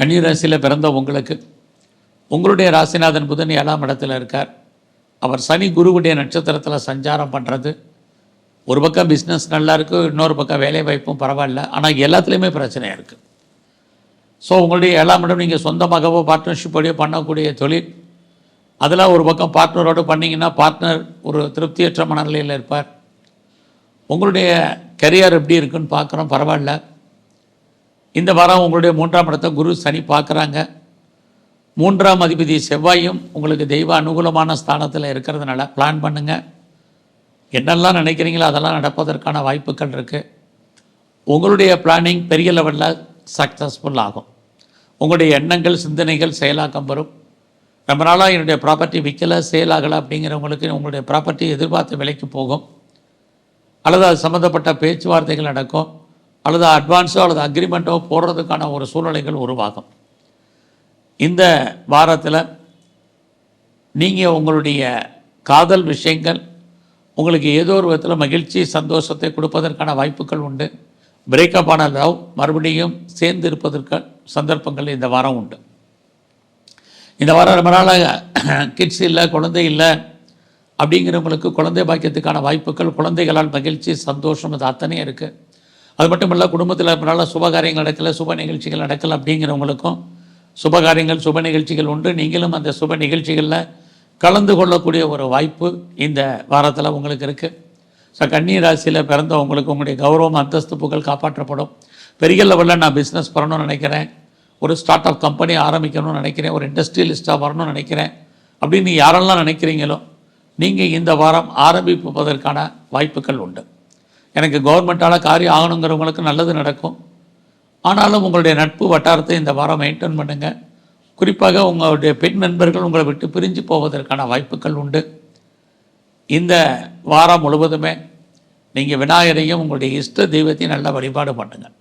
கன்னி ராசியில் பிறந்த உங்களுக்கு உங்களுடைய ராசிநாதன் புதன் 7ஆம் இடத்துல இருக்கார். அவர் சனி குருவுடைய நட்சத்திரத்தில் சஞ்சாரம் பண்ணுறது ஒரு பக்கம் பிஸ்னஸ் நல்லா இருக்குது, இன்னொரு பக்கம் வேலை வாய்ப்பும் பரவாயில்ல. ஆனால் எல்லாத்துலேயுமே பிரச்சனையாக இருக்குது. ஸோ உங்களுடைய 7ஆம் இடம் நீங்கள் சொந்தமாகவோ பார்ட்னர்ஷிப்போடையோ பண்ணக்கூடிய தொழில், அதில் ஒரு பக்கம் பார்ட்னரோடு பண்ணிங்கன்னா பார்ட்னர் ஒரு திருப்தியற்ற மனநிலையில் இருப்பார். உங்களுடைய கரியர் எப்படி இருக்குன்னு பார்க்குறோம், பரவாயில்ல. இந்த வாரம் உங்களுடைய 3ஆம் இடத்தை குரு சனி பார்க்குறாங்க. 3ஆம் அதிபதி செவ்வாயும் உங்களுக்கு தெய்வ அனுகூலமான ஸ்தானத்தில் இருக்கிறதுனால பிளான் பண்ணுங்கள். என்னெல்லாம் நினைக்கிறீங்களோ அதெல்லாம் நடப்பதற்கான வாய்ப்புகள் இருக்குது. உங்களுடைய பிளானிங் பெரிய லெவலில் சக்ஸஸ்ஃபுல் ஆகும். உங்களுடைய எண்ணங்கள் சிந்தனைகள் செயலாக்கம் வரும். ரொம்ப நாளாக என்னுடைய ப்ராப்பர்ட்டி விற்கலை, சேல் ஆகலை அப்படிங்கிறவங்களுக்கு உங்களுடைய ப்ராப்பர்ட்டி எதிர்பார்த்த விலைக்கு போகும், அல்லது அது சம்மந்தப்பட்ட பேச்சுவார்த்தைகள் நடக்கும், அல்லது அட்வான்ஸோ அல்லது அக்ரிமெண்ட்டோ போடுறதுக்கான ஒரு சூழ்நிலைகள் உருவாகும். இந்த வாரத்தில் நீங்கள் உங்களுடைய காதல் விஷயங்கள் உங்களுக்கு ஏதோ ஒரு விதத்தில் மகிழ்ச்சி சந்தோஷத்தை கொடுப்பதற்கான வாய்ப்புகள் உண்டு. பிரேக்கப் ஆன லவ் மறுபடியும் சேர்ந்து இருப்பதற்கு சந்தர்ப்பங்கள் இந்த வாரம் உண்டு. இந்த வாரம் ரொம்ப நாளாக கிட்ஸ் இல்லை, குழந்தை இல்லை அப்படிங்கிறவங்களுக்கு குழந்தை பாக்கியத்துக்கான வாய்ப்புகள், குழந்தைகளால் மகிழ்ச்சி சந்தோஷம் அது அத்தனையும் இருக்குது. அது மட்டும் இல்லை, குடும்பத்தில் ரொம்ப நாளாக சுபகாரியங்கள் நடக்கலை, சுப நிகழ்ச்சிகள் நடக்கலை அப்படிங்கிறவங்களுக்கும் சுபகாரியங்கள் சுப நிகழ்ச்சிகள் உண்டு. நீங்களும் அந்த சுப நிகழ்ச்சிகளில் கலந்து கொள்ளக்கூடிய ஒரு வாய்ப்பு இந்த வாரத்தில் உங்களுக்கு இருக்குது. ஸோ கன்னி ராசியில் பிறந்த உங்களுக்கு உங்களுடைய கௌரவம் அந்தஸ்து புகழ் காப்பாற்றப்படும். பெரிய லெவலில் நான் பிஸ்னஸ் பண்ணணும்னு நினைக்கிறேன், ஒரு ஸ்டார்ட் அப் கம்பெனி ஆரம்பிக்கணும்னு நினைக்கிறேன், ஒரு இண்டஸ்ட்ரியலிஸ்ட்டாக வரணும்னு நினைக்கிறேன் அப்படின்னு யாரெல்லாம் நினைக்கிறீங்களோ நீங்கள் இந்த வாரம் ஆரம்பிப்பதற்கான வாய்ப்புகள் உண்டு. எனக்கு கவர்மெண்ட்டால் காரியம் ஆகணுங்கிறவங்களுக்கு நல்லது நடக்கும். ஆனாலும் உங்களுடைய நட்பு வட்டாரத்தை இந்த வாரம் மெயின்டைன் பண்ணுங்கள். குறிப்பாக உங்களுடைய பெண் நண்பர்கள் உங்களை விட்டு பிரிஞ்சு போவதற்கான வாய்ப்புகள் உண்டு. இந்த வாரம் முழுவதுமே நீங்கள் விநாயகரையும் உங்களுடைய இஷ்ட தெய்வத்தையும் நல்லா வழிபாடு பண்ணுங்கள்.